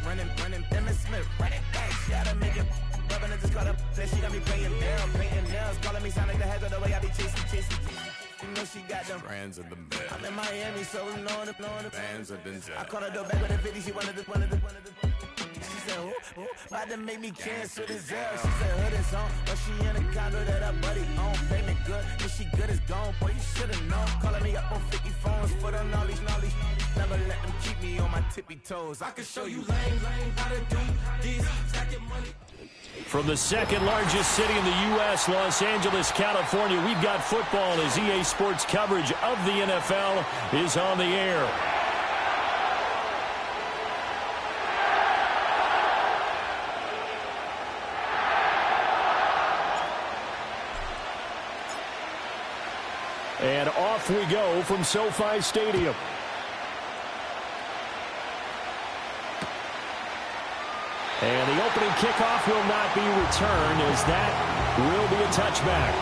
running, Emmitt Smith, running back, she gotta make it. Rubbing it, just caught up, then she got me painting nails, calling me sound like the head of the way I be chasing. You know she got them brands in the bed. I'm in Miami, so knowing the bands have been set. I called her door back with a 50, she wanted the. She said, ooh, about to make me cancel this L. She said, hood is on, but she in a condo that her buddy own. Payment good, if she good is gone, boy, you should've known. Calling me up on 50 phones, foot on all these. Never let them keep me on my tippy toes. I can show you lame, how to do this, stacking money. From the second largest city in the U.S., Los Angeles, California, we've got football as EA Sports coverage of the NFL is on the air. And off we go from SoFi Stadium. And the opening kickoff will not be returned, as that will be a touchback.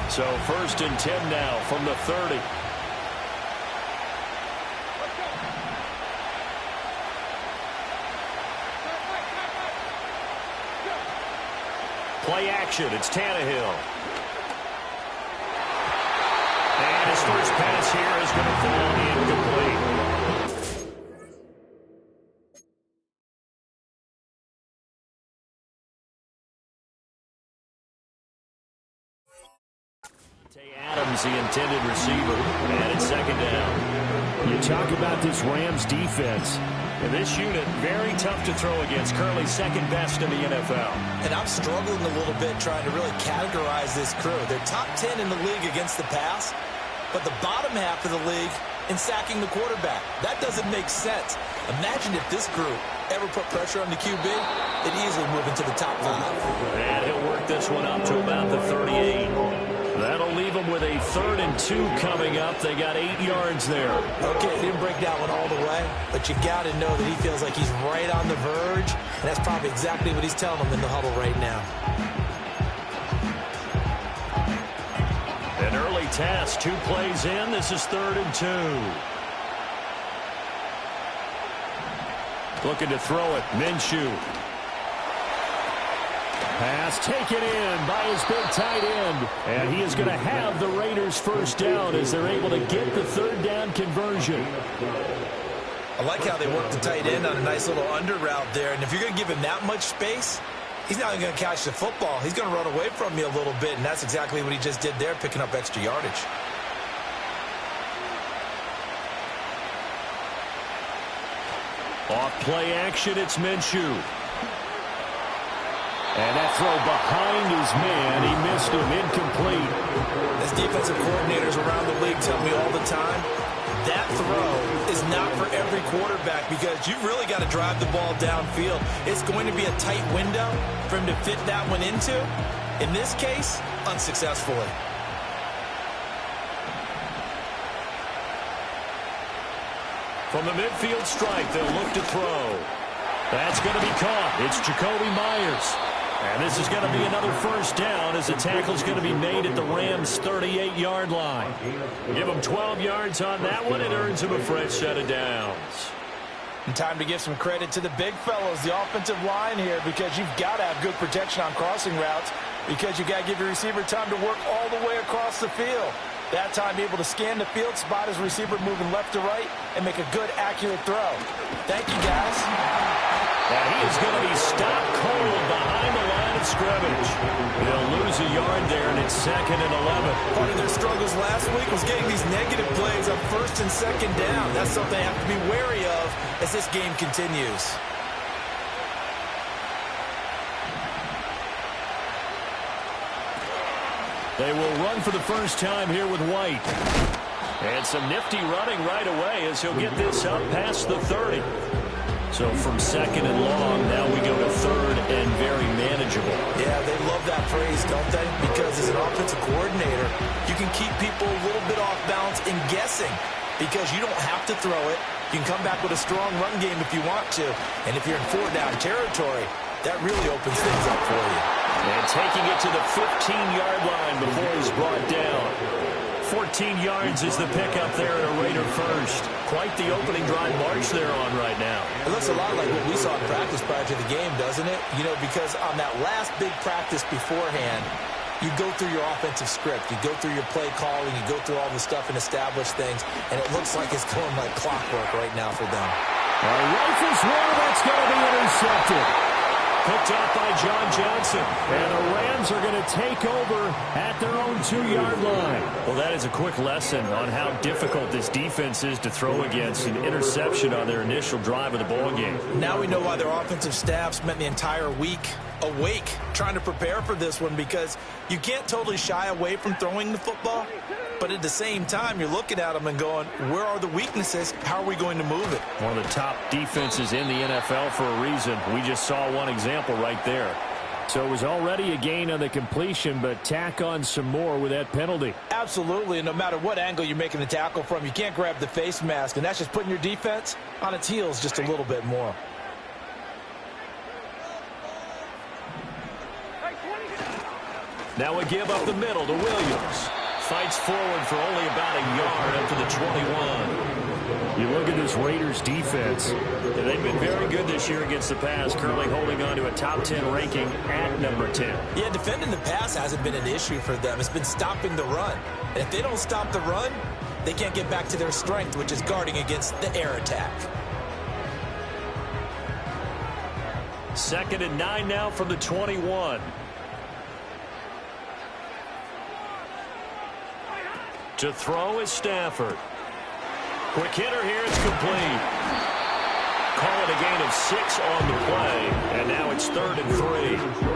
So 1st and 10 now from the 30. Play action, it's Tannehill. And his first pass here is going to fall incomplete. Adams, the intended receiver, and it's 2nd down. You talk about this Rams defense. And this unit, very tough to throw against. Currently 2nd best in the NFL. And I'm struggling a little bit trying to really categorize this crew. They're top 10 in the league against the pass, but the bottom half of the league in sacking the quarterback. That doesn't make sense. Imagine if this group ever put pressure on the QB, they'd easily move into the top 5. And he'll work this one up to about the 38. That'll leave them with a 3rd and 2 coming up. They got 8 yards there. Okay, didn't break that one all the way, but you got to know that he feels like he's right on the verge, and that's probably exactly what he's telling them in the huddle right now. An early task, 2 plays in. This is 3rd and 2. Looking to throw it, Minshew. Pass taken in by his big tight end. And he is going to have the Raiders first down as they're able to get the 3rd down conversion. I like how they work the tight end on a nice little under route there. And if you're going to give him that much space, he's not going to catch the football. He's going to run away from you a little bit. And that's exactly what he just did there, picking up extra yardage. Off play action, it's Minshew. And that throw behind his man, he missed him, incomplete. As defensive coordinators around the league tell me all the time, that throw is not for every quarterback because you've really got to drive the ball downfield. It's going to be a tight window for him to fit that one into. In this case, unsuccessfully. From the midfield stripe, they'll look to throw. That's going to be caught. It's Jacoby Myers. And this is going to be another first down as the tackle's going to be made at the Rams' 38-yard line. Give him 12 yards on that one. It earns him a fresh set of downs. And time to give some credit to the big fellows, the offensive line here, because you've got to have good protection on crossing routes because you've got to give your receiver time to work all the way across the field. That time, be able to scan the field, spot his receiver moving left to right, and make a good, accurate throw. Thank you, guys. And he is going to be stopped cold behind the line of scrimmage. They'll lose a yard there, and it's 2nd and 11. Part of their struggles last week was getting these negative plays on 1st and 2nd down. That's something they have to be wary of as this game continues. They will run for the first time here with White. And some nifty running right away as he'll get this up past the 30. So from 2nd and long, now we go to 3rd and very manageable. Yeah, they love that phrase, don't they? Because as an offensive coordinator, you can keep people a little bit off balance in guessing because you don't have to throw it. You can come back with a strong run game if you want to. And if you're in 4-down territory, That really opens things up for you. And taking it to the 15-yard line before he's brought down. 14 yards is the pickup there at a Raider first. Quite the opening drive march they're on right now. It looks a lot like what we saw in practice prior to the game, doesn't it? You know, because on that last big practice beforehand, you go through your offensive script. You go through your play calling. You go through all the stuff and establish things. And it looks like it's going like clockwork right now for them. Rifles one, that's going to be intercepted. Picked up by John Johnson. And the Rams are going to take over at their own 2-yard line. Well, that is a quick lesson on how difficult this defense is to throw against. An interception on their initial drive of the ballgame. Now we know why their offensive staff spent the entire week awake trying to prepare for this one, because you can't totally shy away from throwing the football. But at the same time, you're looking at them and going, where are the weaknesses? How are we going to move it? One of the top defenses in the NFL for a reason. We just saw one example right there. So it was already a gain on the completion, but tack on some more with that penalty. Absolutely, and no matter what angle you're making the tackle from, you can't grab the face mask, and that's just putting your defense on its heels just a little bit more. Now a give up the middle to Williams. Fights forward for only about a yard up to the 21. You look at this Raiders defense. They've been very good this year against the pass, currently holding on to a top 10 ranking at number 10. Yeah, defending the pass hasn't been an issue for them. It's been stopping the run. And if they don't stop the run, they can't get back to their strength, which is guarding against the air attack. 2nd and 9 now from the 21. To throw is Stafford. Quick hitter here, it's complete. Call it a gain of 6 on the play, and now it's 3rd and 3.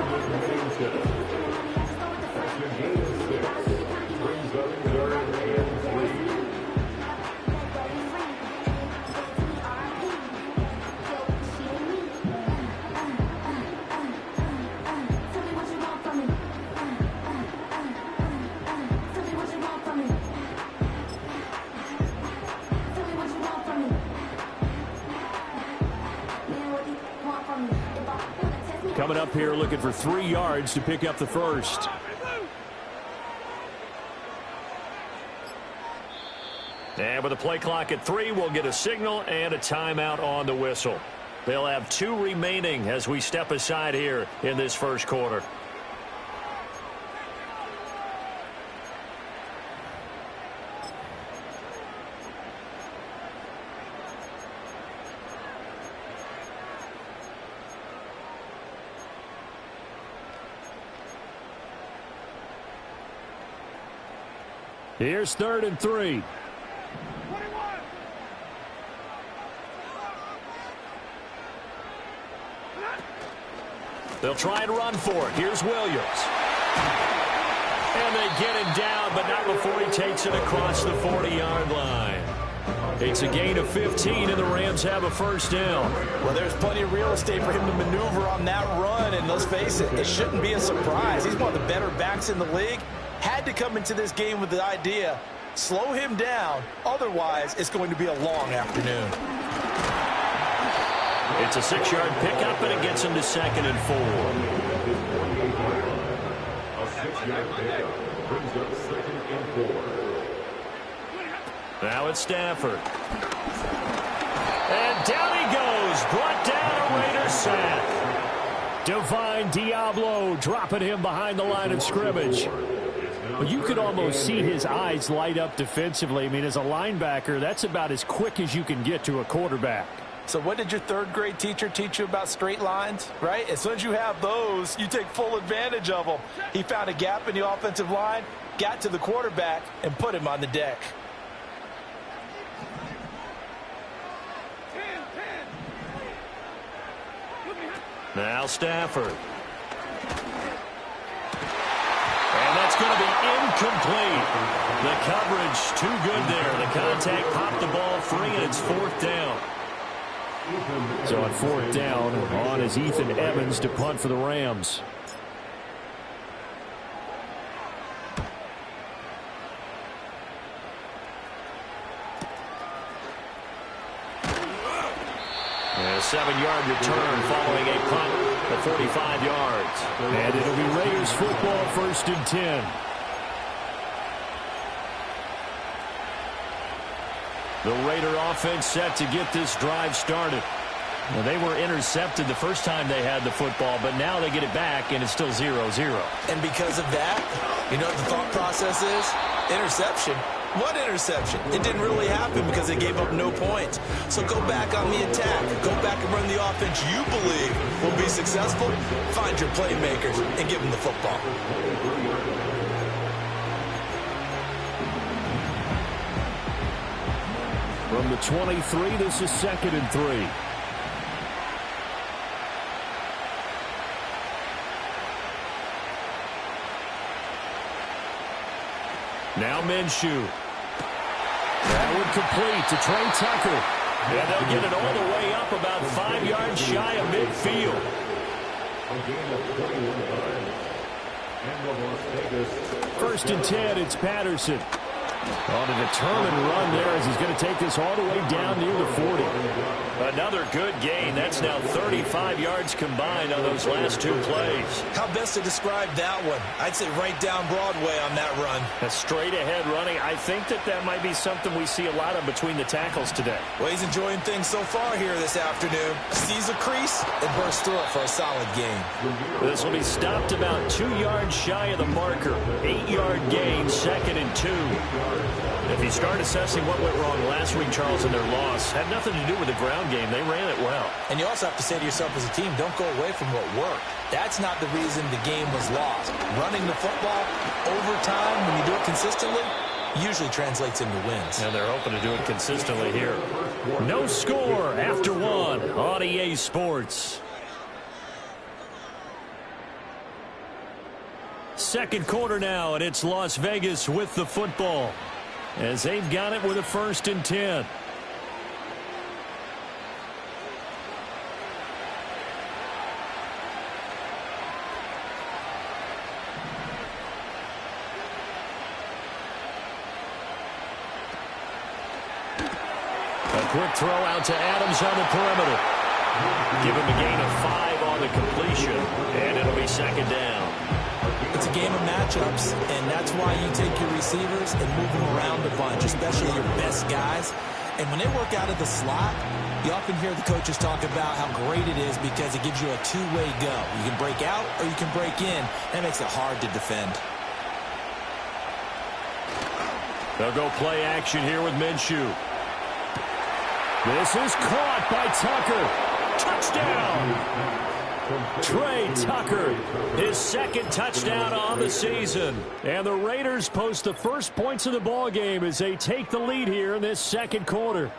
Coming up here looking for 3 yards to pick up the first. And with the play clock at 3, we'll get a signal and a timeout on the whistle. They'll have 2 remaining as we step aside here in this first quarter. Here's 3rd and 3. They'll try and run for it. Here's Williams. And they get him down, but not before he takes it across the 40-yard line. It's a gain of 15, and the Rams have a first down. Well, there's plenty of real estate for him to maneuver on that run, and let's face it, it shouldn't be a surprise. He's one of the better backs in the league. Had to come into this game with the idea, slow him down, otherwise it's going to be a long afternoon. It's a 6-yard pickup, and it gets him to 2nd and 4. A 6-yard pickup brings up 2nd and 4. Now it's Stafford. And down he goes, brought down a Raider sack. Divine Diablo dropping him behind the line of scrimmage. But you could almost see his eyes light up defensively. I mean, as a linebacker, that's about as quick as you can get to a quarterback. So what did your 3rd grade teacher teach you about straight lines, right? As soon as you have those, you take full advantage of them. He found a gap in the offensive line, got to the quarterback, and put him on the deck. Now Stafford. And that's going to be incomplete. The coverage too good there. The contact popped the ball free, and it's 4th down. So on 4th down, on is Ethan Evans to punt for the Rams. 7-yard return following a punt of 45 yards. And it'll be Raiders football, 1st and 10. The Raider offense set to get this drive started. Well, they were intercepted the first time they had the football, but now they get it back, and it's still 0-0. And because of that, you know what the thought process is? Interception. What interception? It didn't really happen because they gave up no points. So go back on the attack. Go back and run the offense you believe will be successful. Find your playmakers and give them the football. From the 23, this is 2nd and 3. Now Minshew. That would complete to Trey Tucker. And they'll get it all the way up about 5 yards shy of midfield. A gain of 21 yards. And the Las Vegas. 1st and 10, it's Patterson. On a determined run there as he's going to take this all the way down near the 40. Another good gain. That's now 35 yards combined on those last 2 plays. How best to describe that one? I'd say right down Broadway on that run. A straight ahead running. I think that might be something we see a lot of between the tackles today. Well, he's enjoying things so far here this afternoon. Sees a crease and bursts through it for a solid gain. This will be stopped about 2 yards shy of the marker. 8-yard gain, 2nd and 2. If you start assessing what went wrong last week, Charles, in their loss, had nothing to do with the ground game. They ran it well. And you also have to say to yourself as a team, don't go away from what worked. That's not the reason the game was lost. Running the football over time, when you do it consistently, usually translates into wins. And they're hoping to do it consistently here. No score after 1 on EA Sports. 2nd quarter now, and it's Las Vegas with the football as they've got it with a 1st and 10. A quick throw out to Adams on the perimeter. Give him a gain of 5 on the completion, and it'll be 2nd down. It's a game of matchups, and that's why you take your receivers and move them around a bunch, especially your best guys. And when they work out of the slot, you often hear the coaches talk about how great it is because it gives you a two-way go. You can break out or you can break in. That makes it hard to defend. They'll go play action here with Minshew. This is caught by Tucker. Touchdown! Trey Tucker, his 2nd touchdown on the season. And the Raiders post the first points of the ball game as they take the lead here in this 2nd quarter.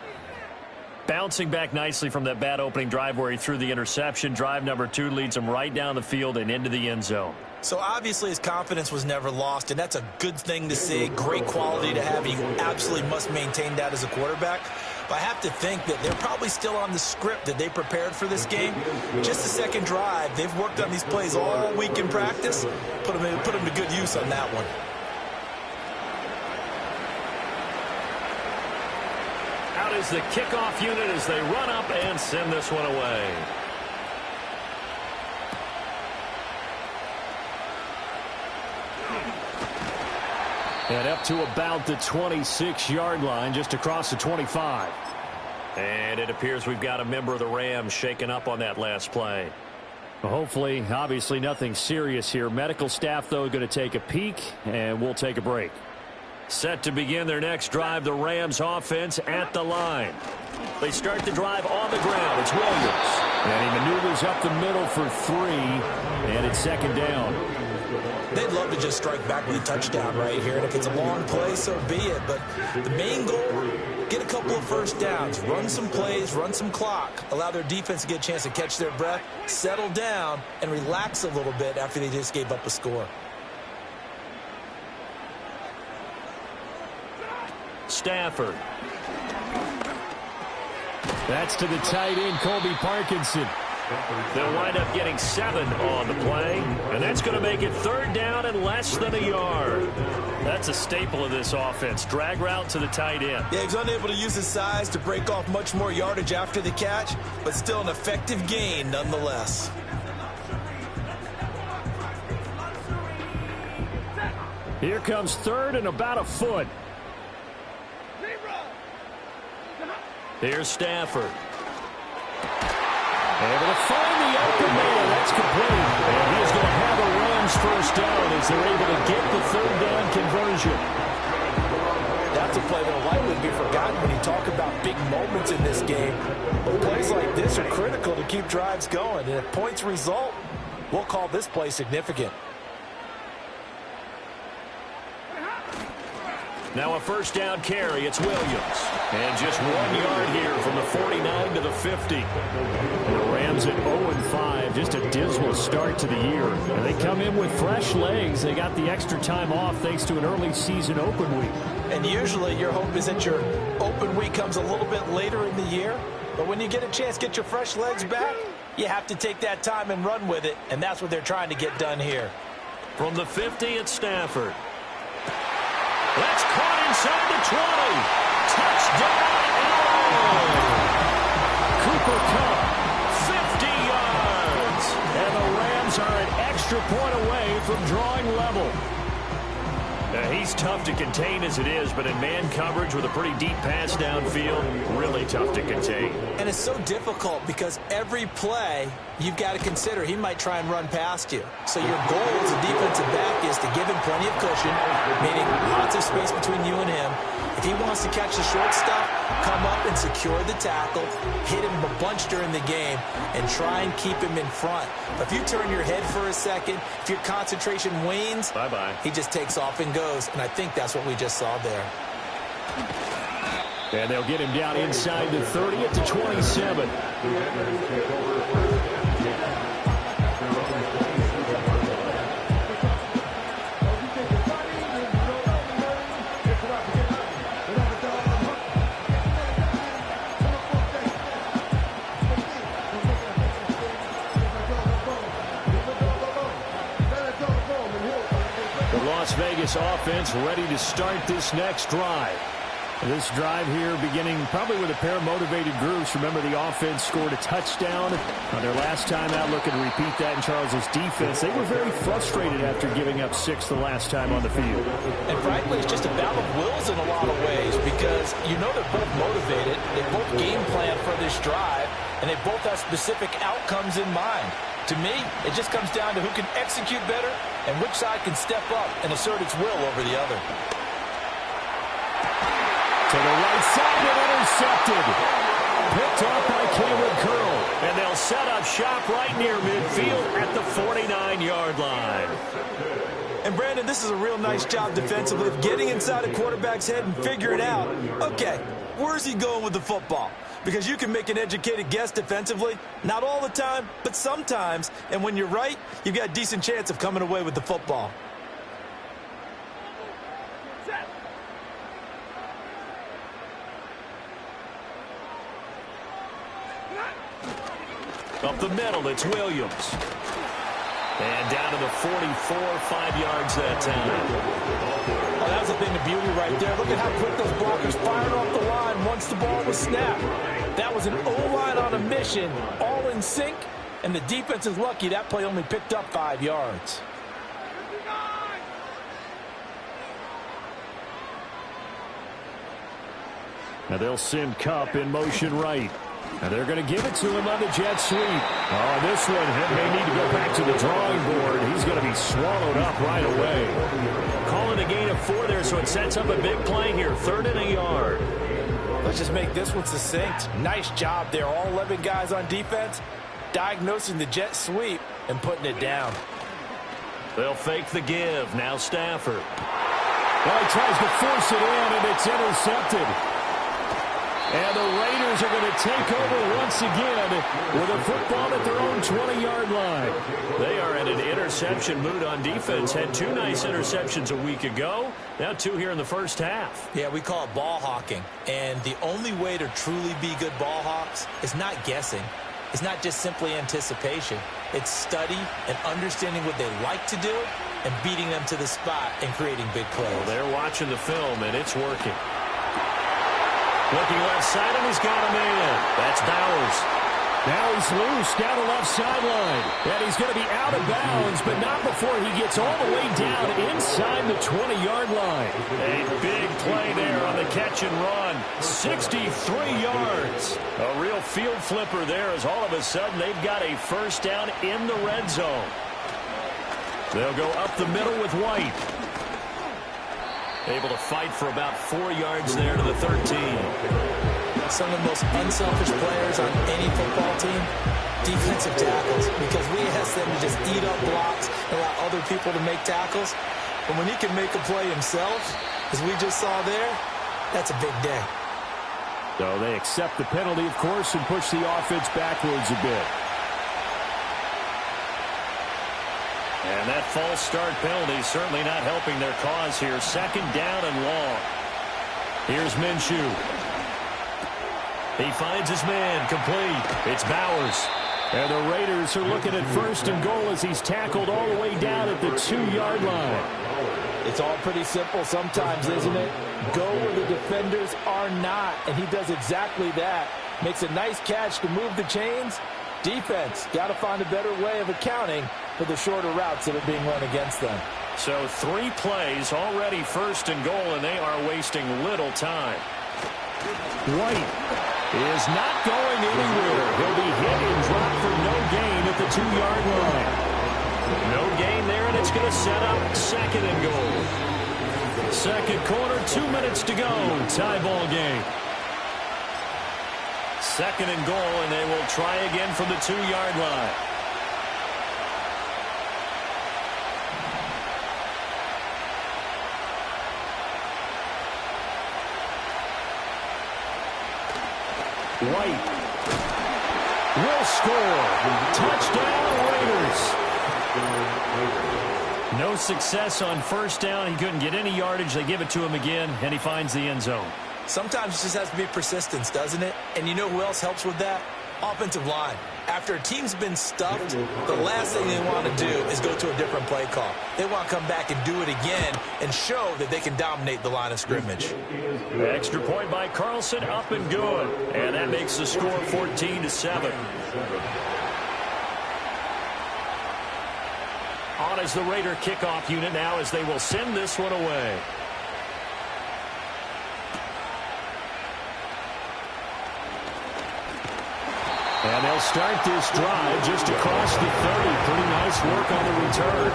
Bouncing back nicely from that bad opening drive where he threw the interception. Drive number 2 leads him right down the field and into the end zone. So obviously his confidence was never lost, and that's a good thing to see. Great quality to have. You absolutely must maintain that as a quarterback. But I have to think that they're probably still on the script that they prepared for this game. Just the 2nd drive. They've worked on these plays all week in practice. Put them to good use on that one. Out is the kickoff unit as they run up and send this one away. And up to about the 26-yard line, just across the 25. And it appears we've got a member of the Rams shaken up on that last play. Well, hopefully, obviously nothing serious here. Medical staff, though, going to take a peek, and we'll take a break. Set to begin their next drive, the Rams offense at the line. They start the drive on the ground. It's Williams. And he maneuvers up the middle for 3, and it's 2nd down. They'd love to just strike back with a touchdown right here. And if it's a long play, so be it. But the main goal, get a couple of first downs, run some plays, run some clock, allow their defense to get a chance to catch their breath, settle down, and relax a little bit after they just gave up a score. Stafford. That's to the tight end, Colby Parkinson. They'll wind up getting 7 on the play, and that's going to make it 3rd down and less than a yard. That's a staple of this offense. Drag route to the tight end. Yeah, he's unable to use his size to break off much more yardage after the catch, but still an effective gain nonetheless. Here comes 3rd and about a foot. Here's Stafford. Able to find the open man. That's complete. And he is going to have a Rams first down as they're able to get the 3rd down conversion. That's a play that will likely be forgotten when you talk about big moments in this game. But plays like this are critical to keep drives going. And if points result, we'll call this play significant. Now a first down carry. It's Williams. And just 1 yard here from the 49 to the 50. The Rams at 0-5. Just a dismal start to the year. And they come in with fresh legs. They got the extra time off thanks to an early season open week. And usually your hope is that your open week comes a little bit later in the year. But when you get a chance to get your fresh legs back, you have to take that time and run with it. And that's what they're trying to get done here. From the 50, it's Stafford. That's caught inside the 20. Touchdown, Allen! Cooper Kupp, 50 yards. And the Rams are an extra point away from drawing level. Now, he's tough to contain as it is, but in man coverage with a pretty deep pass downfield, really tough to contain. And it's so difficult because every play you've got to consider he might try and run past you. So your goal as a defensive back is to give him plenty of cushion, meaning lots of space between you and him. If he wants to catch the short stuff, come up and secure the tackle, hit him a bunch during the game, and try and keep him in front. But if you turn your head for a second, if your concentration wanes, bye-bye. He just takes off and goes. And I think that's what we just saw there. And they'll get him down inside the 30 at the 27. Las Vegas offense ready to start this next drive. This drive here beginning probably with a pair of motivated groups. Remember, the offense scored a touchdown on their last time out. Looking to repeat that in Charles's defense. They were very frustrated after giving up 6 the last time on the field. And frankly, it's just a battle of wills in a lot of ways because you know they're both motivated. They both game plan for this drive, and they both have specific outcomes in mind. To me, it just comes down to who can execute better and which side can step up and assert its will over the other. To the right side and intercepted. Picked up by Cameron Curl. And they'll set up shop right near midfield at the 49-yard line. And Brandon, this is a real nice job defensively of getting inside a quarterback's head and figuring out, okay, where's he going with the football? Because you can make an educated guess defensively, not all the time, but sometimes. And when you're right, you've got a decent chance of coming away with the football. Up the middle, it's Williams. And down to the 44, 5 yards that time. Oh, that was a thing of beauty right there. Look at how quick those blockers fired off the line once the ball was snapped. That was an O-line on a mission, all in sync, and the defense is lucky that play only picked up 5 yards. Now they'll send Kupp in motion right. And they're going to give it to him on the jet sweep. Oh, this one, he may need to go back to the drawing board. He's going to be swallowed up right away. Calling a gain of 4 there, so it sets up a big play here. 3rd and a yard. Let's just make this one succinct. Nice job there. All 11 guys on defense diagnosing the jet sweep and putting it down. They'll fake the give. Now Stafford. Well, he tries to force it in, and it's intercepted. And the Raiders are going to take over once again with a football at their own 20-yard line. They are in an interception mood on defense. Had 2 nice interceptions a week ago. Now 2 here in the first half. Yeah, we call it ball hawking. And the only way to truly be good ball hawks is not guessing. is not just simply anticipation. It's study and understanding what they like to do and beating them to the spot and creating big plays. Well, they're watching the film, and it's working. Looking left side, and he's got him in. That's Bowers. Now he's loose down the left sideline. And he's going to be out of bounds, but not before he gets all the way down inside the 20-yard line. A big play there on the catch and run. 63 yards. A real field flipper there as all of a sudden they've got a first down in the red zone. They'll go up the middle with White. Able to fight for about 4 yards there to the 13. Some of the most unselfish players on any football team, defensive tackles, because we ask them to just eat up blocks and allow other people to make tackles. But when he can make a play himself, as we just saw there, that's a big day. So they accept the penalty, of course, and push the offense backwards a bit. And that false start penalty certainly not helping their cause here. Second down and long. Here's Minshew. He finds his man, complete. It's Bowers. And the Raiders are looking at first and goal as he's tackled all the way down at the 2-yard line. It's all pretty simple sometimes, isn't it? Go where the defenders are not, and he does exactly that. Makes a nice catch to move the chains. Defense, got to find a better way of accounting for the shorter routes that are being run against them. So 3 plays already first and goal, and they are wasting little time. White is not going anywhere. He'll be hit and dropped for no gain at the 2-yard line. No gain there, and it's going to set up second and goal. Second quarter, 2 minutes to go. Tie ball game. Second and goal, and they will try again from the 2-yard line. White will score. Touchdown, Raiders. No success on first down. He couldn't get any yardage. They give it to him again, and he finds the end zone. Sometimes it just has to be persistence, doesn't it? And you know who else helps with that? Offensive line. After a team's been stuffed, the last thing they want to do is go to a different play call. They want to come back and do it again and show that they can dominate the line of scrimmage. Extra point by Carlson, up and good. And that makes the score 14-7. On is the Raider kickoff unit now as they will send this one away. And they'll start this drive just across the 30. Pretty nice work on the return.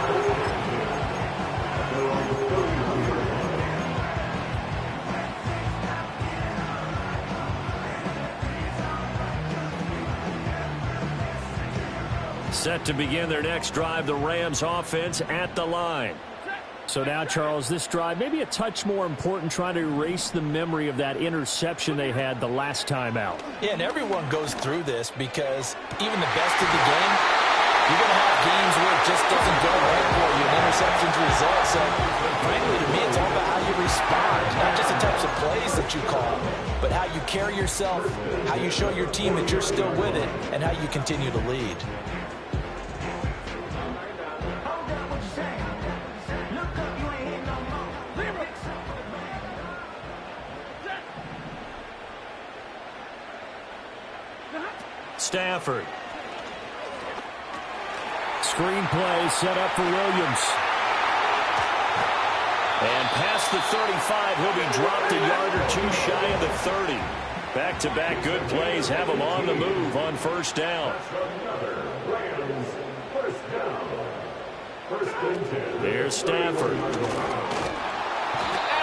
Set to begin their next drive, the Rams offense at the line. So now, Charles, this drive maybe a touch more important, trying to erase the memory of that interception they had the last time out. Yeah, and everyone goes through this because even the best of the game, you're going to have games where it just doesn't go right for you, and interceptions result. So, frankly, to me, it's all about how you respond, not just the types of plays that you call, but how you carry yourself, how you show your team that you're still with it, and how you continue to lead. Stafford. Screen play set up for Williams. And past the 35, he'll be dropped a yard or two shy of the 30. Back-to-back good plays have him on the move on first down. There's Stafford. And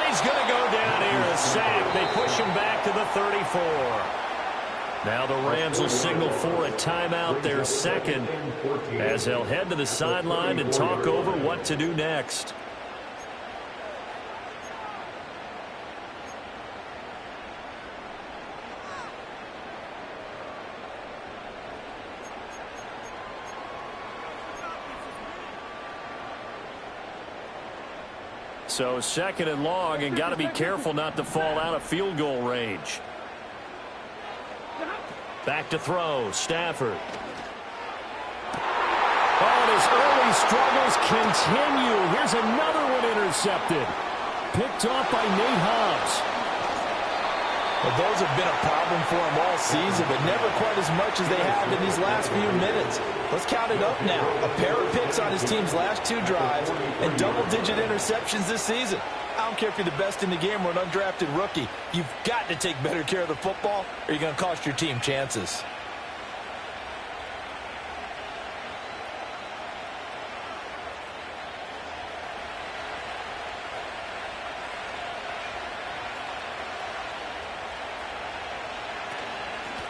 he's going to go down here, a sack. They push him back to the 34. Now the Rams will signal for a timeout, their second, as they'll head to the sideline and talk over what to do next. So second and long, and got to be careful not to fall out of field goal range. Back to throw, Stafford. Oh, and his early struggles continue. Here's another one intercepted. Picked off by Nate Hobbs. Well, those have been a problem for him all season, but never quite as much as they have in these last few minutes. Let's count it up now. A pair of picks on his team's last 2 drives and double-digit interceptions this season. I don't care if you're the best in the game or an undrafted rookie. You've got to take better care of the football or you're going to cost your team chances.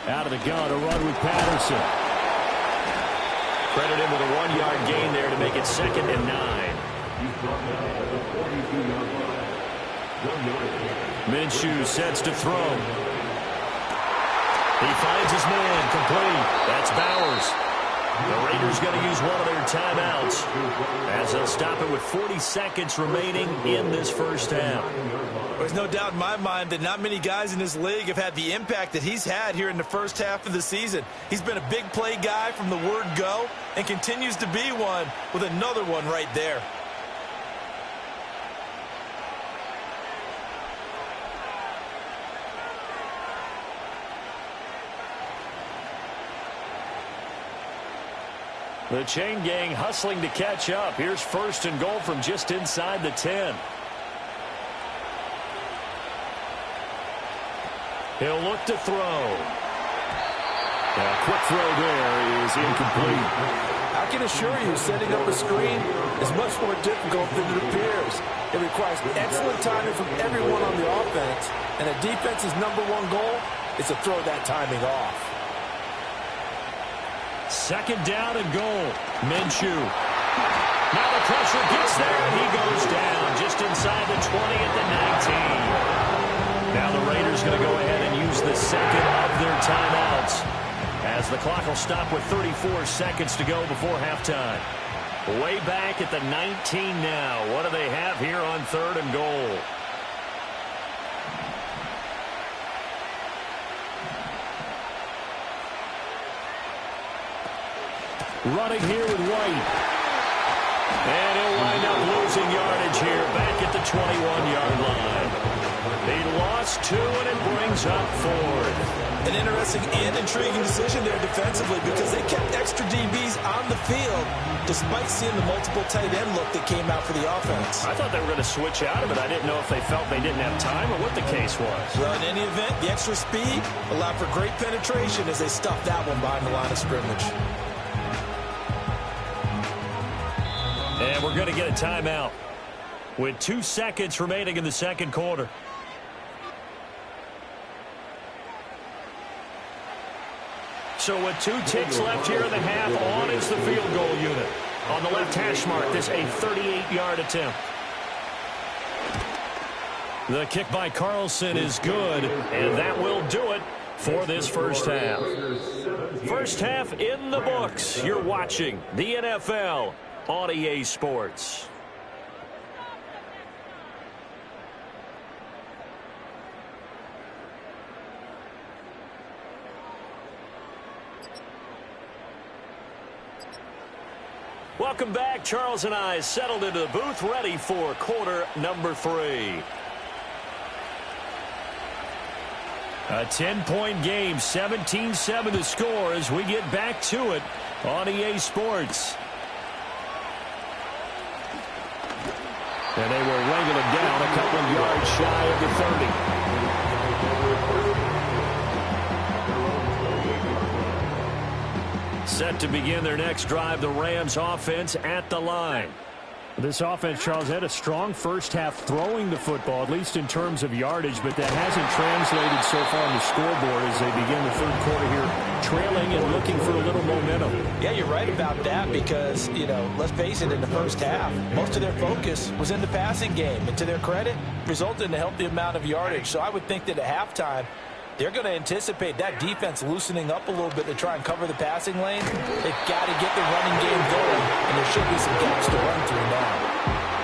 Out of the gun, a run with Patterson. Credit him with a 1-yard gain there to make it 2nd and 9. Minshew sets to throw. He finds his man, complete. That's Bowers. The Raiders going to use one of their timeouts as they'll stop it with 40 seconds remaining in this first half. There's no doubt in my mind that not many guys in this league have had the impact that he's had here in the first half of the season. He's been a big play guy from the word go and continues to be one with another one right there. The chain gang hustling to catch up. Here's 1st and goal from just inside the 10. He'll look to throw. A quick throw there is incomplete. I can assure you, setting up a screen is much more difficult than it appears. It requires excellent timing from everyone on the offense, and a defense's #1 goal is to throw that timing off. 2nd down and goal. Minshew. Now the pressure gets there, and he goes down just inside the 20 at the 19. Now the Raiders going to go ahead and use the 2nd of their timeouts as the clock will stop with 34 seconds to go before halftime. Way back at the 19 now. What do they have here on 3rd and goal? Running here with White. And he'll wind up losing yardage here back at the 21-yard line. He lost 2, and it brings up 4th. An interesting and intriguing decision there defensively because they kept extra DBs on the field despite seeing the multiple tight end look that came out for the offense. I thought they were going to switch out of it. I didn't know if they felt they didn't have time or what the case was. Well, in any event, the extra speed allowed for great penetration as they stuffed that one behind the line of scrimmage. And we're going to get a timeout with 2 seconds remaining in the 2nd quarter. So with 2 ticks left here in the half, on is the field goal unit. On the left hash mark, this a 38-yard attempt. The kick by Carlson is good, and that will do it for this first half. First half in the books. You're watching the NFL on EA Sports. Welcome back. Charles and I settled into the booth, ready for quarter number 3. A 10-point game, 17-7 to score as we get back to it on EA Sports. And they will wrangle him down a couple of yards shy of the 30. Set to begin their next drive, the Rams offense at the line. This offense, Charles, had a strong first half throwing the football, at least in terms of yardage, but that hasn't translated so far on the scoreboard as they begin the 3rd quarter here, trailing and looking for a little momentum. Yeah, you're right about that because, you know, let's face it, in the first half, most of their focus was in the passing game. And to their credit, resulted in a healthy amount of yardage. So I would think that at halftime, they're going to anticipate that defense loosening up a little bit to try and cover the passing lane. They've got to get the running game going, and there should be some gaps to run through now.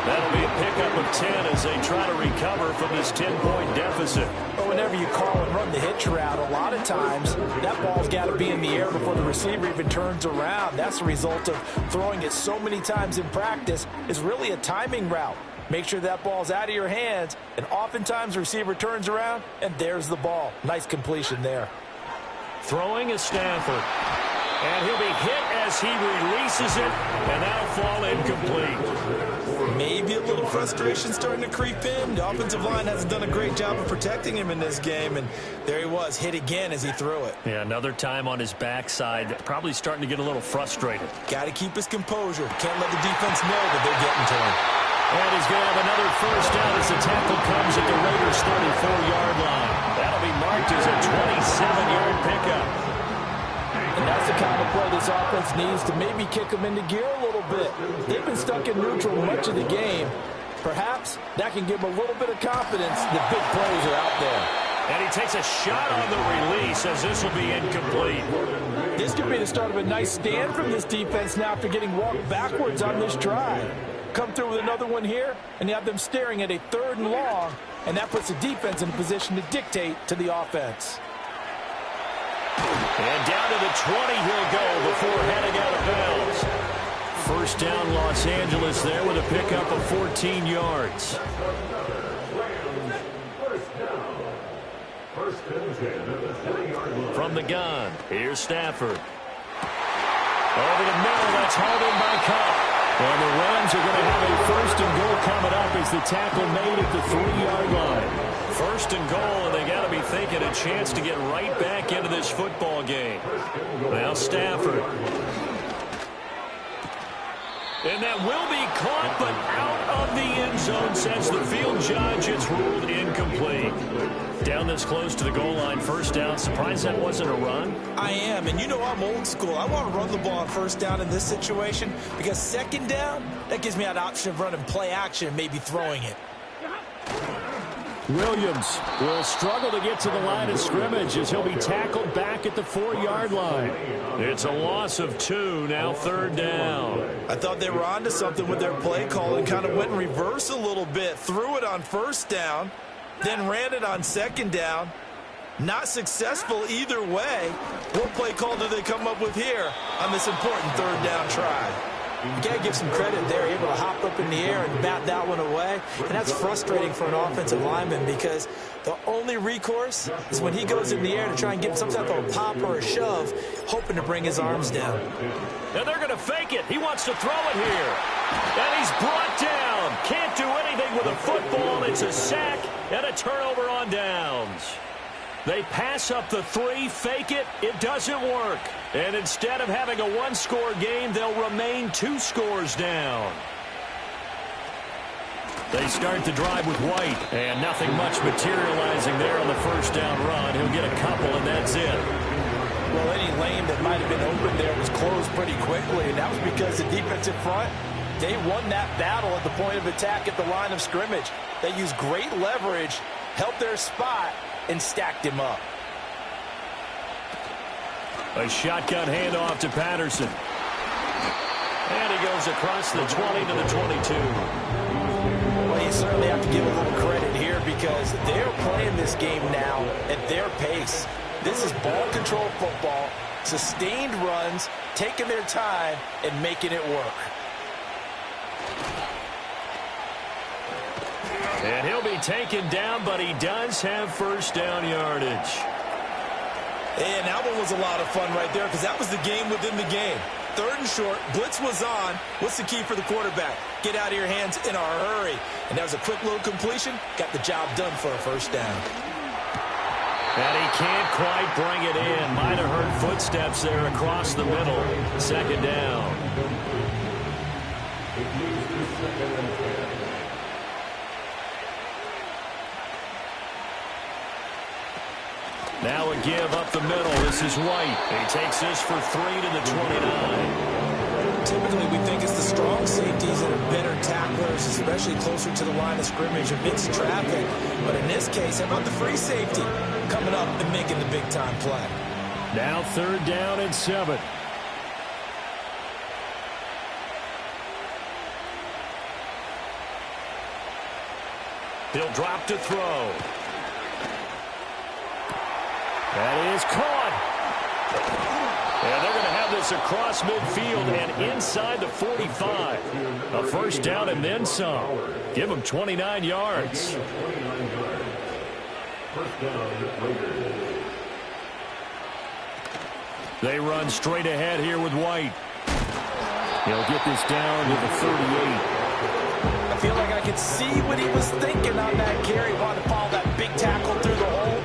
That'll be a pickup of 10 as they try to recover from this 10-point deficit. But whenever you call and run the hitch route, a lot of times that ball's got to be in the air before the receiver even turns around. That's the result of throwing it so many times in practice. Is really a timing route. Make sure that ball's out of your hands, and oftentimes the receiver turns around, and there's the ball. Nice completion there. Throwing is Stafford. And he'll be hit as he releases it, and that'll fall incomplete. Maybe a little frustration starting to creep in. The offensive line hasn't done a great job of protecting him in this game, and there he was, hit again as he threw it. Yeah, another time on his backside, probably starting to get a little frustrated. Got to keep his composure. Can't let the defense know that they're getting to him. And he's going to have another first down as the tackle comes at the Raiders' 34-yard line. That'll be marked as a 27-yard pickup. And that's the kind of play this offense needs to maybe kick them into gear a little bit. They've been stuck in neutral much of the game. Perhaps that can give them a little bit of confidence that big plays are out there. And he takes a shot on the release as this will be incomplete. This could be the start of a nice stand from this defense now after getting walked backwards on this drive. Come through with another one here, and you have them staring at a 3rd and long, and that puts the defense in a position to dictate to the offense. And down to the 20 he'll go before heading out of bounds. First down Los Angeles there with a pickup of 14 yards. From the gun, here's Stafford. Over the middle, that's hauled in by Cup. And the Rams are going to have a 1st and goal coming up as the tackle made at the 3-yard line. 1st and goal, and they got to be thinking a chance to get right back into this football game. Now Stafford. And that will be caught, but out of the end zone, says the field judge. It's ruled incomplete. Down this close to the goal line, first down. Surprised that wasn't a run? I am, and you know I'm old school. I want to run the ball on first down in this situation because 2nd down, that gives me an option of running play action and maybe throwing it. Williams will struggle to get to the line of scrimmage as he'll be tackled back at the 4-yard line. It's a loss of 2, now 3rd down. I thought they were onto something with their play call and kind of went in reverse a little bit. Threw it on first down, then ran it on 2nd down. Not successful either way. What play call do they come up with here on this important 3rd down try? You got to give some credit there, able to hop up in the air and bat that one away. And that's frustrating for an offensive lineman because the only recourse is when he goes in the air to try and get some type of a pop or a shove, hoping to bring his arms down. And they're going to fake it. He wants to throw it here. And he's brought down. Can't do anything with a football. It's a sack and a turnover on downs. They pass up the 3, fake it. It doesn't work. And instead of having a 1-score game, they'll remain 2 scores down. They start the drive with White. And nothing much materializing there on the first down run. He'll get a couple, and that's it. Well, any lane that might have been open there was closed pretty quickly, and that was because the defensive front, they won that battle at the point of attack at the line of scrimmage. They used great leverage, helped their spot, and stacked him up. A shotgun handoff to Patterson. And he goes across the 20 to the 22. Well, you certainly have to give a little credit here because they're playing this game now at their pace. This is ball control football, sustained runs, taking their time, and making it work. And he'll be taken down, but he does have first down yardage. And that one was a lot of fun right there because that was the game within the game. 3rd and short, blitz was on. What's the key for the quarterback? Get out of your hands in a hurry. And that was a quick little completion. Got the job done for a first down. And he can't quite bring it in. Might have heard footsteps there across the middle. 2nd down. Now a give up the middle. This is White. He takes this for 3 to the 29. Typically, we think it's the strong safeties that are better tacklers, especially closer to the line of scrimmage amidst traffic. But in this case, how about the free safety coming up and making the big-time play? Now 3rd down and 7. He'll drop to throw. That is caught. And they're going to have this across midfield and inside the 45. A first down and then some. Give them 29 yards. First down, Raiders. They run straight ahead here with White. He'll get this down to the 38. I feel like I could see what he was thinking on that carry. Wanted to follow that big tackle through the hole.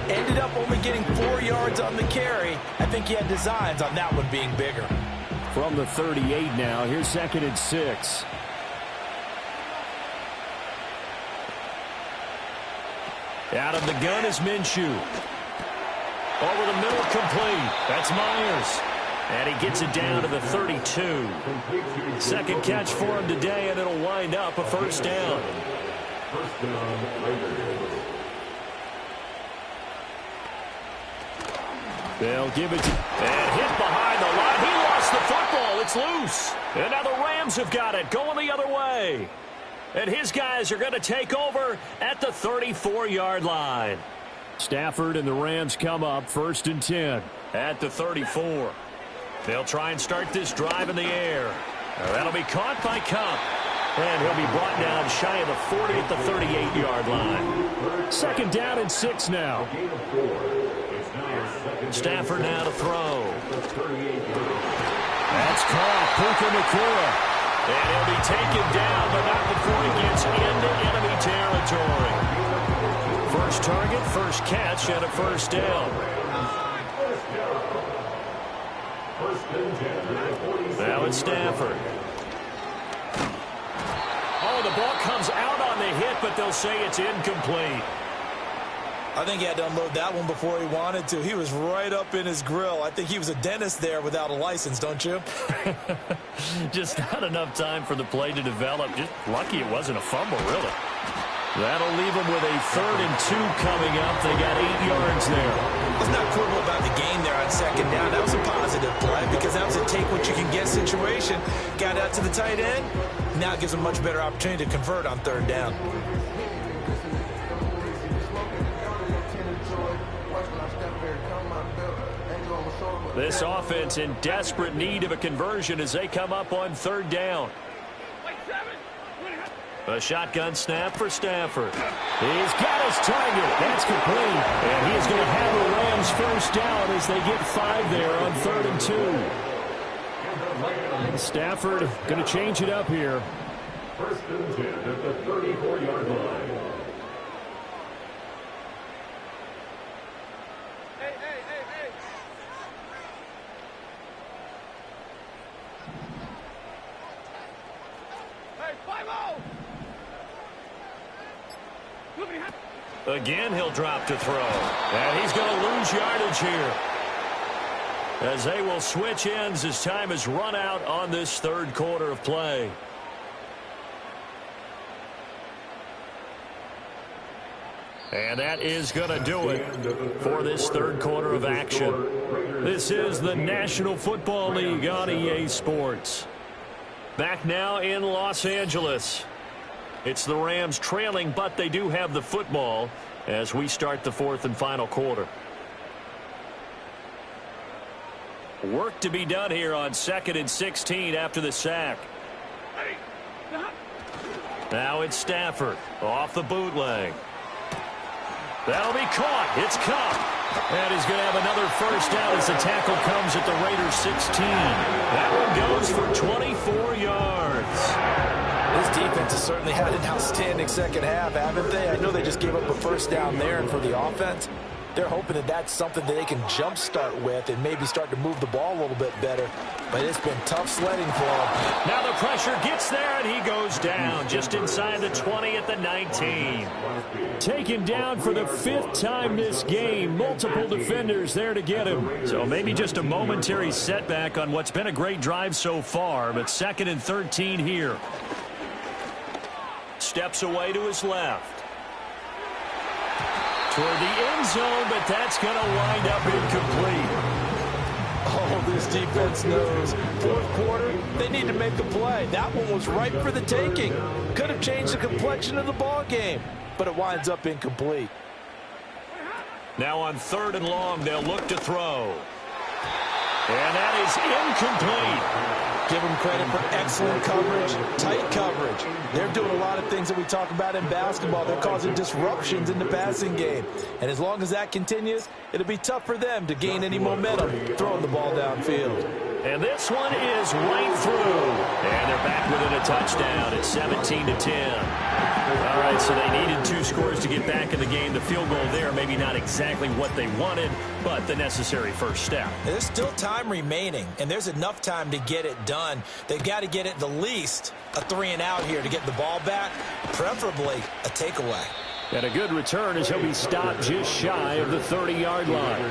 Ended up only getting 4 yards on the carry. I think he had designs on that one being bigger. From the 38 now, here's 2nd and 6. Out of the gun is Minshew. Over the middle, complete. That's Myers. And he gets it down to the 32. Second catch for him today, and it'll wind up a first down. First down, Raiders. They'll give it to... And hit behind the line. He lost the football. It's loose. And now the Rams have got it, going the other way. And his guys are going to take over at the 34-yard line. Stafford and the Rams come up 1st and 10 at the 34. They'll try and start this drive in the air. That'll be caught by Cup. And he'll be brought down shy of the 40 at the 38-yard line. 2nd down and 6 now. Stafford now to throw. That's caught. Puka Nacua. And he'll be taken down, but not before he gets into enemy territory. First target, first catch, and a first down. Now it's Stafford. Oh, the ball comes out on the hit, but they'll say it's incomplete. I think he had to unload that one before he wanted to. He was right up in his grill. I think he was a dentist there without a license, don't you? Just not enough time for the play to develop. Just lucky it wasn't a fumble, really. That'll leave them with a 3rd and 2 coming up. They got 8 yards there. Let's not quibble about the game there on 2nd down. That was a positive play because that was a take-what-you-can-get situation. Got out to the tight end. Now it gives them a much better opportunity to convert on 3rd down. This offense in desperate need of a conversion as they come up on 3rd down. A shotgun snap for Stafford. He's got his target. That's complete. And he's going to have the Rams first down as they get 5 there on 3rd and 2. Stafford going to change it up here. First and 10 at the 34-yard line. Again, he'll drop to throw. And he's going to lose yardage here, as they will switch ends as time has run out on this 3rd quarter of play. And that is going to do it for this 3rd quarter of action. This is the National Football League on EA Sports. Back now in Los Angeles. It's the Rams trailing, but they do have the football as we start the 4th and final quarter. Work to be done here on 2nd and 16 after the sack. Now it's Stafford off the bootleg. That'll be caught. It's Cup. And he's going to have another first down as the tackle comes at the Raiders 16. That one goes for 24 yards. This defense has certainly had an outstanding 2nd half, haven't they? I know they just gave up a first down there, and for the offense, they're hoping that that's something that they can jumpstart with and maybe start to move the ball a little bit better. But it's been tough sledding for them. Now the pressure gets there, and he goes down just inside the 20 at the 19. Taken down for the 5th time this game. Multiple defenders there to get him. So maybe just a momentary setback on what's been a great drive so far, but 2nd and 13 here. Steps away to his left. Toward the end zone, but that's going to wind up incomplete. Oh, this defense knows fourth quarter, they need to make a play. That one was ripe for the taking. Could have changed the complexion of the ball game, but it winds up incomplete. Now on 3rd and long, they'll look to throw. And that is incomplete. Give them credit for excellent coverage, tight coverage. They're doing a lot of things that we talk about in basketball. They're causing disruptions in the passing game. And as long as that continues, it'll be tough for them to gain any momentum throwing the ball downfield. And this one is right through. And they're back within a touchdown. It's 17-10. All right, so they needed 2 scores to get back in the game. The field goal there, maybe not exactly what they wanted, but the necessary first step. There's still time remaining, and there's enough time to get it done. They've got to get at the least a 3-and-out here to get the ball back, preferably a takeaway. And a good return as he'll be stopped just shy of the 30-yard line.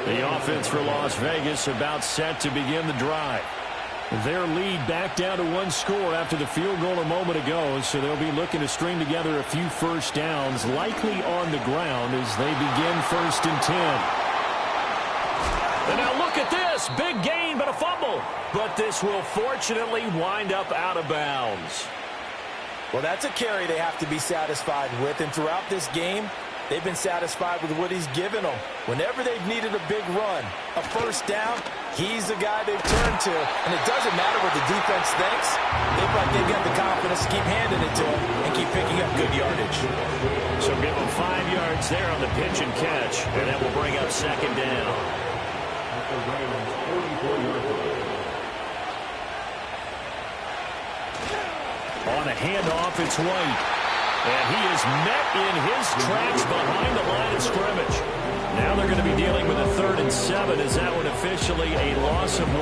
The offense for Las Vegas about set to begin the drive. Their lead back down to 1 score after the field goal a moment ago, so they'll be looking to string together a few first downs, likely on the ground as they begin 1st and 10. And now look at this. Big gain, but a fumble. But this will fortunately wind up out of bounds. Well, that's a carry they have to be satisfied with, and throughout this game, they've been satisfied with what he's given them. Whenever they've needed a big run, a first down, he's the guy they've turned to. And it doesn't matter what the defense thinks. They've got the confidence to keep handing it to him and keep picking up good yardage. So give him 5 yards there on the pitch and catch, and that will bring up 2nd down. On a handoff, it's White. And he is met in his tracks behind the line of scrimmage. Now they're going to be dealing with a 3rd and 7. Is that one officially a loss of 1?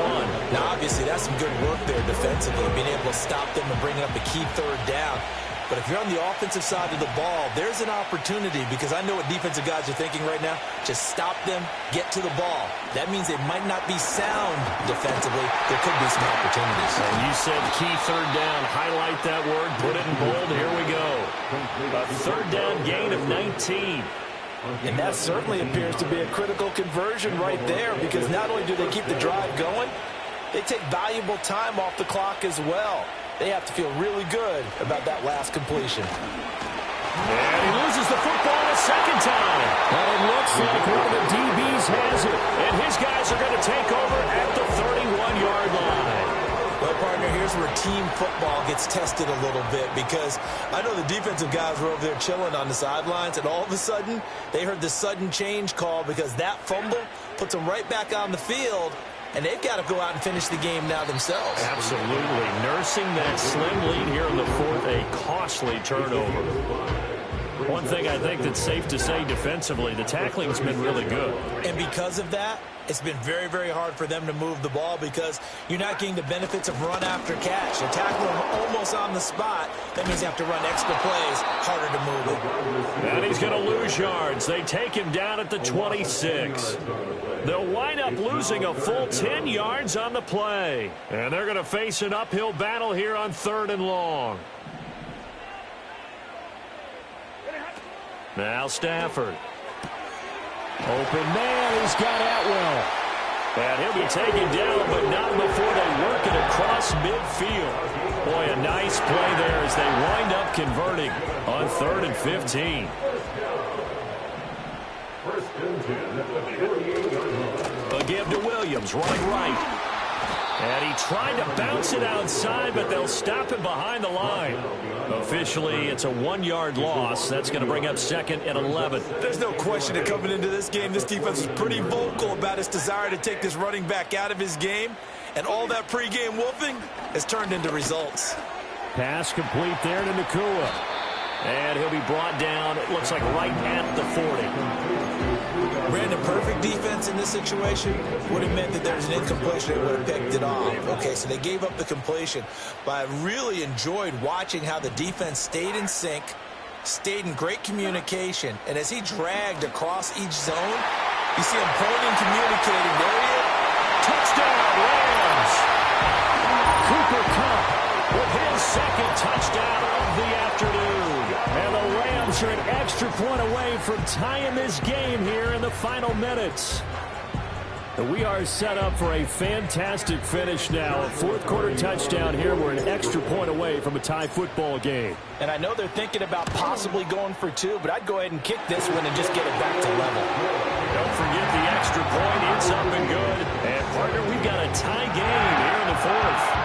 Now, obviously, that's some good work there defensively, being able to stop them and bring up a key 3rd down. But if you're on the offensive side of the ball, there's an opportunity, because I know what defensive guys are thinking right now. Just stop them, get to the ball. That means they might not be sound defensively. There could be some opportunities. And you said key 3rd down. Highlight that word. Put it in bold. Here we go. A 3rd down gain of 19. And that certainly appears to be a critical conversion right there, because not only do they keep the drive going, they take valuable time off the clock as well. They have to feel really good about that last completion. And he loses the football a 2nd time. And it looks like one of the DBs has it. And his guys are going to take over at the 31-yard line. Well, partner, here's where team football gets tested a little bit, because I know the defensive guys were over there chilling on the sidelines, and all of a sudden, they heard the sudden change call, because that fumble puts them right back on the field, and they've got to go out and finish the game now themselves. Absolutely. Nursing that slim lead here in the 4th, a costly turnover. One thing I think that's safe to say defensively, the tackling's been really good. And because of that, it's been very, very hard for them to move the ball, because you're not getting the benefits of run after catch. They're tackling them almost on the spot. That means you have to run extra plays, harder to move it. And he's going to lose yards. They take him down at the 26. They'll wind up losing a full 10 yards on the play. And they're going to face an uphill battle here on 3rd and long. Now Stafford. Open man, he's got Atwell. And he'll be taken down, but not before they work it across midfield. Boy, a nice play there as they wind up converting on 3rd and 15. A give to Williams, running right. And he tried to bounce it outside, but they'll stop him behind the line. Officially, it's a 1-yard loss. That's going to bring up 2nd and 11. There's no question that coming into this game, this defense was pretty vocal about its desire to take this running back out of his game. And all that pregame wolfing has turned into results. Pass complete there to Nakua. And he'll be brought down, it looks like right at the 40. Brandon, perfect defense in this situation would have meant that there's an incompletion. They would have picked it off. Okay, so they gave up the completion. But I really enjoyed watching how the defense stayed in sync, stayed in great communication. And as he dragged across each zone, you see him pointing, communicating. There he is. Touchdown, Rams! Cooper Kupp with his 2nd touchdown of the afternoon. And the Rams are an extra point away from tying this game here in the final minutes. We are set up for a fantastic finish now. A fourth-quarter touchdown here. We're an extra point away from a tie football game. And I know they're thinking about possibly going for two, but I'd go ahead and kick this one and just get it back to level. Don't forget the extra point. It's up and good. And, partner, we've got a tie game here in the fourth.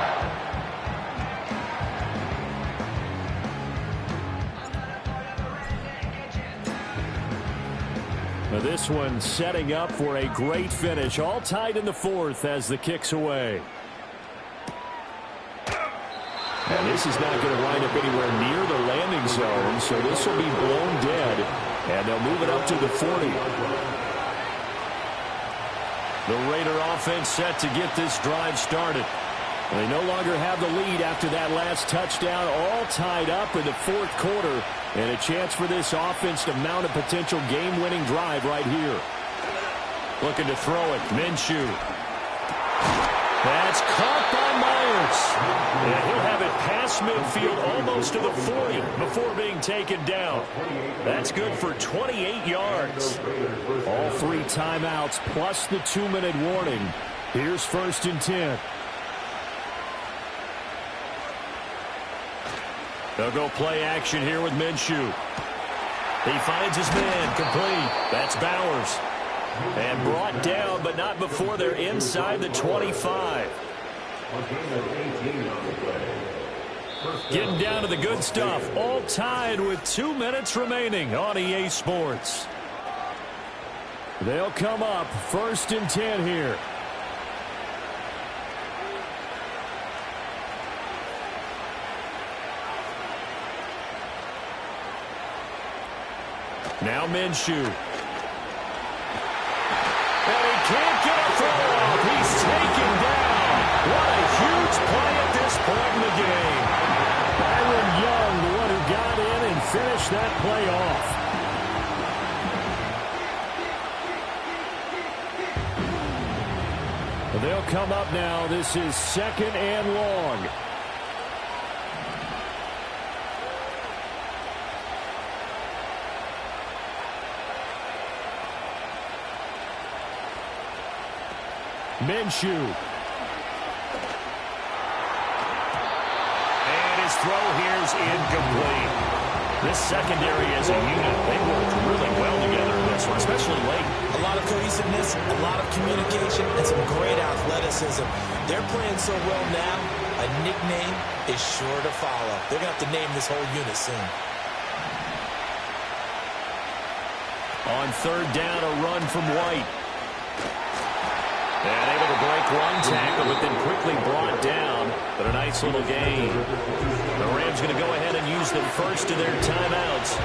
Now this one setting up for a great finish. All tied in the fourth as the kick's away. And this is not going to wind up anywhere near the landing zone, so this will be blown dead. And they'll move it up to the 40. The Raider offense set to get this drive started. They no longer have the lead after that last touchdown, all tied up in the fourth quarter, and a chance for this offense to mount a potential game-winning drive right here. Looking to throw it, Minshew. That's caught by Myers. And he'll have it past midfield almost to the 40 before being taken down. That's good for 28 yards. All three timeouts plus the 2-minute warning. Here's 1st and 10. They'll go play action here with Minshew. He finds his man, complete. That's Bowers. And brought down, but not before they're inside the 25. Getting down to the good stuff. All tied with 2 minutes remaining on EA Sports. They'll come up 1st and 10 here. Now Minshew. And he can't get a throw off. He's taken down. What a huge play at this point in the game. Byron Young, the one who got in and finished that play off. They'll come up now. This is 2nd and long. Minshew. And his throw here is incomplete. This secondary as a unit, they worked really well together in this one, especially late. A lot of cohesiveness, a lot of communication, and some great athleticism. They're playing so well now, a nickname is sure to follow. They're going to have to name this whole unit soon. On 3rd down, a run from White. And able to break one tackle, but then quickly brought down. But a nice little gain. The Rams going to go ahead and use the first of their timeouts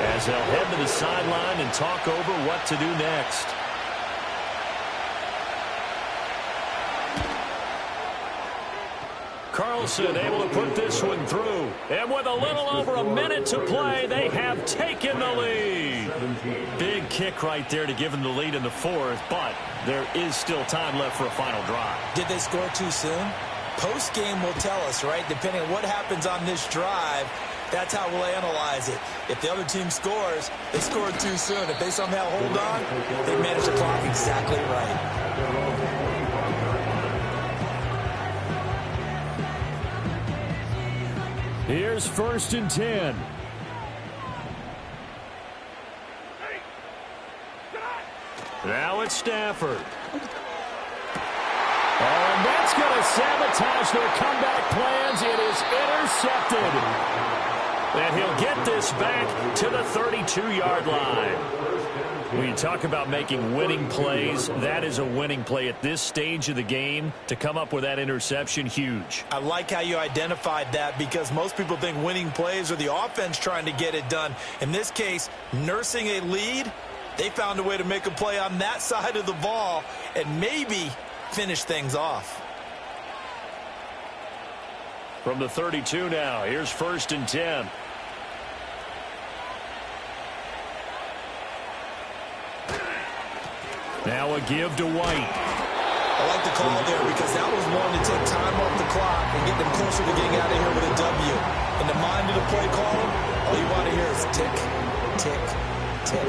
as they'll head to the sideline and talk over what to do next. Carlson able to put this one through. And with a little over a minute to play, they have taken the lead. Big kick right there to give them the lead in the fourth, but there is still time left for a final drive. Did they score too soon? Post-game will tell us, right? Depending on what happens on this drive, that's how we'll analyze it. If the other team scores, they scored too soon. If they somehow hold on, they manage the clock exactly right. Here's 1st and 10. Now it's Stafford. Oh, and that's going to sabotage their comeback plans. It is intercepted. And he'll get this back to the 32-yard line. When you talk about making winning plays, that is a winning play at this stage of the game. To come up with that interception, huge. I like how you identified that because most people think winning plays are the offense trying to get it done. In this case, nursing a lead, they found a way to make a play on that side of the ball and maybe finish things off. From the 32 now, here's 1st and 10. Now a give to White. I like the call there because that was one to take time off the clock and get them closer to getting out of here with a W. In the mind of the play caller, all you want to hear is tick, tick, tick.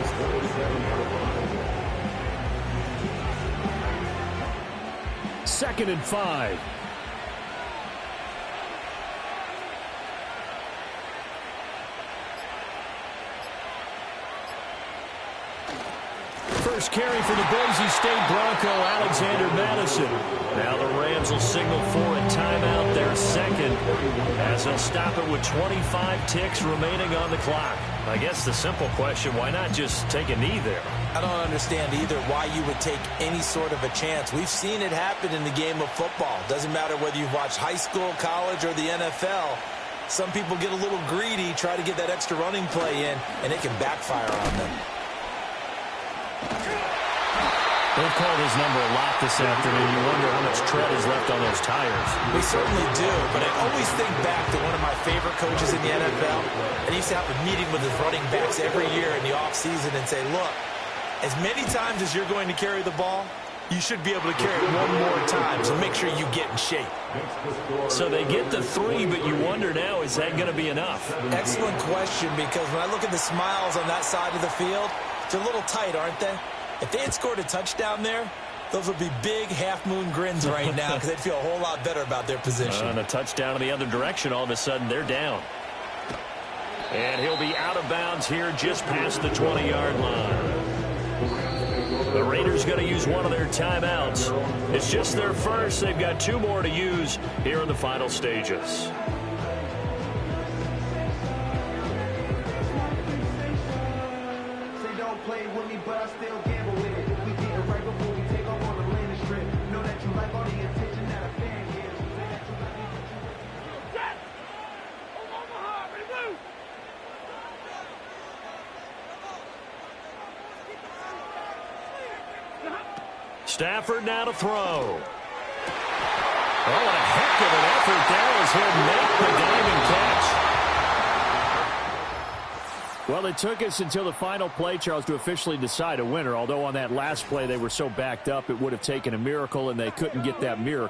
Second and 5. First carry for the Boise State Bronco, Alexander Madison. Now the Rams will signal for a timeout, their second, as they'll stop it with 25 ticks remaining on the clock. I guess the simple question, why not just take a knee there? I don't understand either why you would take any sort of a chance. We've seen it happen in the game of football. Doesn't matter whether you've watched high school, college, or the NFL. Some people get a little greedy, try to get that extra running play in, and it can backfire on them. They've called his number a lot this afternoon. You wonder how much tread is left on those tires. We certainly do, but I always think back to one of my favorite coaches in the NFL, and he used to have a meeting with his running backs every year in the offseason and say, look, as many times as you're going to carry the ball, you should be able to carry it one more time, so make sure you get in shape. So they get the 3, but you wonder now, is that going to be enough? Excellent question, because when I look at the smiles on that side of the field, they're a little tight, aren't they? If they had scored a touchdown there, those would be big half-moon grins right now because they'd feel a whole lot better about their position. And a touchdown in the other direction, all of a sudden they're down. And he'll be out of bounds here just past the 20-yard line. The Raiders going to use one of their timeouts. It's just their first. They've got 2 more to use here in the final stages. Play with me, but I still gamble with it. We get it right before we take off on the landing strip. Know that you like all the attention that a fan gives. Stafford now to throw. Oh, what a heck of an effort there as he'll make the diving catch. Well, it took us until the final play, Charles, to officially decide a winner, although on that last play they were so backed up it would have taken a miracle, and they couldn't get that miracle.